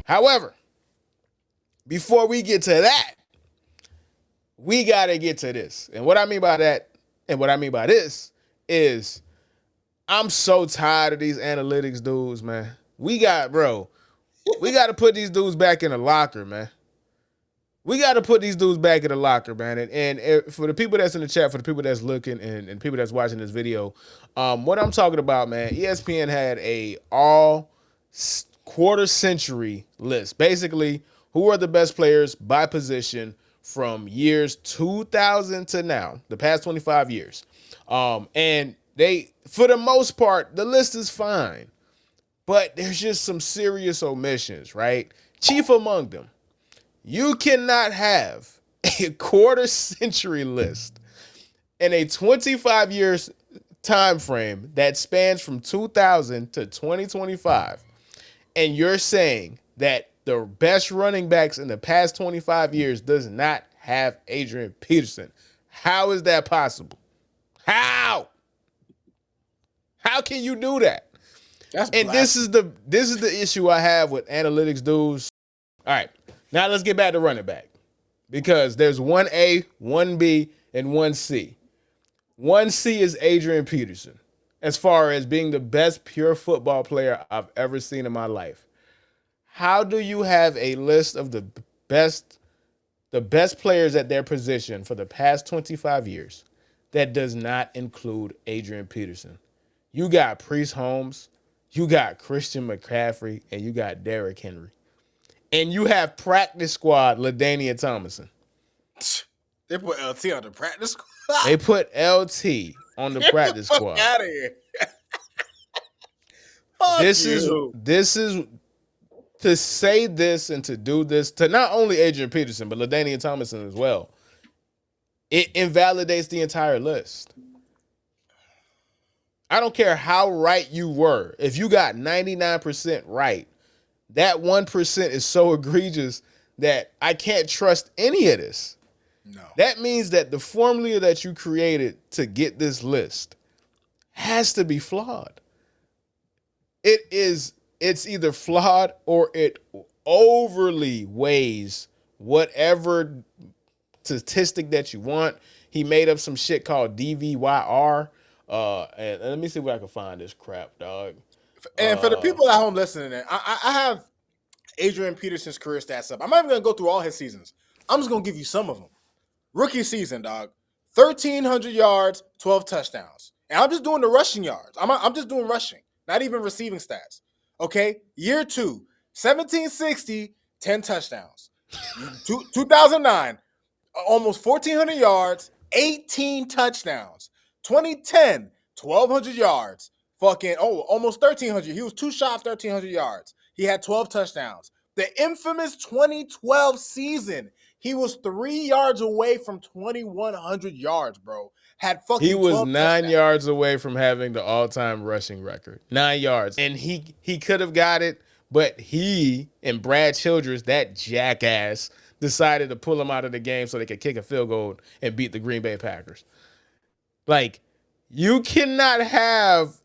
However, before we get to that, we got to get to this. And what I mean by that, and what I mean by this, is I'm so tired of these analytics dudes, man. We got to put these dudes back in the locker, man. We got to put these dudes back in the locker, man. And for the people that's in the chat, for the people that's looking, and people that's watching this video, what I'm talking about, man, ESPN had a all quarter century list. Basically, who are the best players by position from years 2000 to now, the past 25 years. And they, for the most part, the list is fine. But there's just some serious omissions, right? Chief among them, you cannot have a quarter century list in a 25 years time frame that spans from 2000 to 2025, and you're saying that the best running backs in the past 25 years does not have Adrian Peterson. How is that possible? How can you do that? And this is the issue I have with analytics dudes. All right, now let's get back to running back, because there's 1A, 1B, and 1C. 1C is Adrian Peterson, as far as being the best pure football player I've ever seen in my life. How do you have a list of the best players at their position for the past 25 years that does not include Adrian Peterson? You got Priest Holmes, you got Christian McCaffrey, and you got Derrick Henry. And you have practice squad LaDainian Tomlinson. They put LT on the practice squad? They put LT on the practice squad. Get out of here. This is to say this and to do this to not only Adrian Peterson, but LaDainian Tomlinson as well. It invalidates the entire list. I don't care how right you were. If you got 99% right, that 1% is so egregious that I can't trust any of this. No. That means that the formula that you created to get this list has to be flawed. It's either flawed or it overly weighs whatever statistic that you want. He made up some shit called DVYR. And let me see where I can find this crap, dog. And for the people at home listening, I have Adrian Peterson's career stats up. I'm not even going to go through all his seasons. I'm just going to give you some of them. Rookie season, dog. 1,300 yards, 12 touchdowns. And I'm just doing the rushing yards. I'm just doing rushing, not even receiving stats. Okay? Year 2, 1,760, 10 touchdowns. 2009, almost 1,400 yards, 18 touchdowns. 2010, 1,200 yards. Almost 1,300. He was too shy of 1,300 yards. He had 12 touchdowns. The infamous 2012 season, he was 3 yards away from 2,100 yards, bro. He was 9 yards away from having the all-time rushing record. 9 yards. And he could have got it, but he and Brad Childress, that jackass, decided to pull him out of the game so they could kick a field goal and beat the Green Bay Packers. Like, you cannot have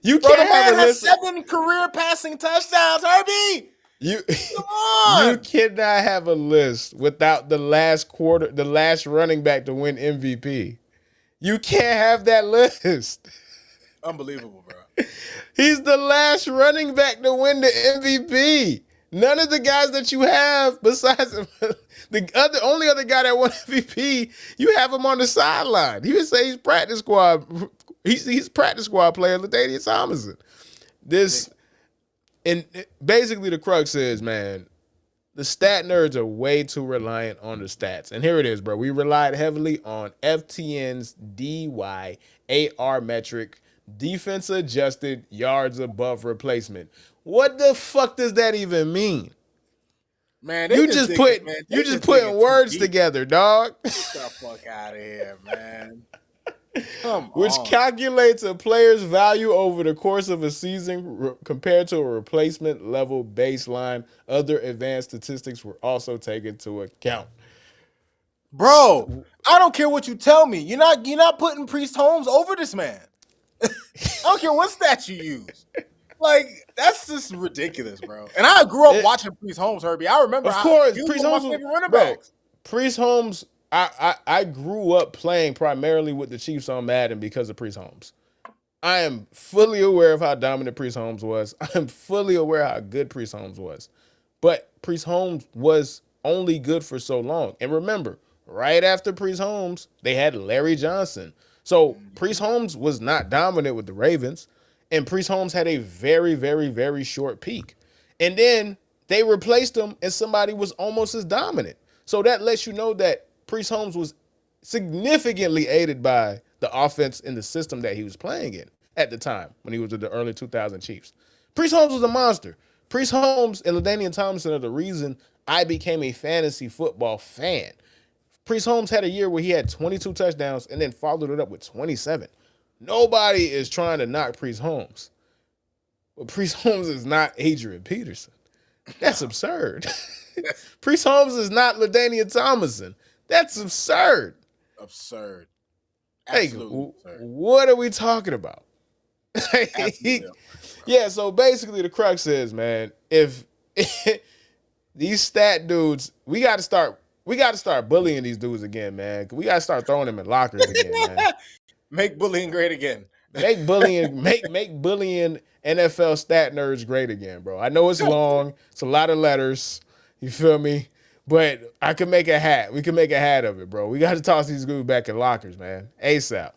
you Bro, can't have a list. 7 career passing touchdowns, Herbie. Come on. You cannot have a list without the last running back to win MVP. You can't have that list. Unbelievable, bro. He's the last running back to win the MVP. None of the guys that you have, besides the only other guy that won MVP, you have him on the sideline. You would say he's practice squad. He's practice squad player, LaDainian Tomlinson. And basically the crux is, man, the stat nerds are way too reliant on the stats. And here it is, bro. We relied heavily on FTN's DYAR metric, defense adjusted yards above replacement. What the fuck does that even mean? Man, you just putting words together, dog. Get the fuck out of here, man. Come Which on. calculates a player's value over the course of a season compared to a replacement level baseline. Other advanced statistics were also taken into account. Bro, I don't care what you tell me. You're not putting Priest Holmes over this man. I don't care what stat you use. Like, that's just ridiculous, bro. And I grew up watching Priest Holmes, Herbie. I remember Of course, he was Priest one of Holmes my favorite running bro. backs. Priest Holmes, I grew up playing primarily with the Chiefs on Madden because of Priest Holmes. I am fully aware of how dominant Priest Holmes was. I'm fully aware how good Priest Holmes was. But Priest Holmes was only good for so long. And remember, right after Priest Holmes, they had Larry Johnson. So Priest Holmes was not dominant with the Ravens. And Priest Holmes had a very, very, very short peak. And then they replaced him and somebody was almost as dominant. So that lets you know that Priest Holmes was significantly aided by the offense in the system that he was playing in at the time when he was with the early 2000 Chiefs. Priest Holmes was a monster. Priest Holmes and LaDainian Tomlinson are the reason I became a fantasy football fan. Priest Holmes had a year where he had 22 touchdowns and then followed it up with 27. Nobody is trying to knock Priest Holmes. But Priest Holmes is not Adrian Peterson. That's absurd. Priest Holmes is not LaDainian Tomlinson. That's absurd. Absurd. Absolutely absurd. What are we talking about? Yeah, so basically the crux is, man, if these stat dudes, we got to start bullying these dudes again, man. We got to start throwing them in lockers again, man. Make bullying great again. Make bullying NFL stat nerds great again, bro. I know it's long. It's a lot of letters. You feel me? But I could make a hat. We can make a hat of it, bro. We got to toss these dudes back in lockers, man. ASAP.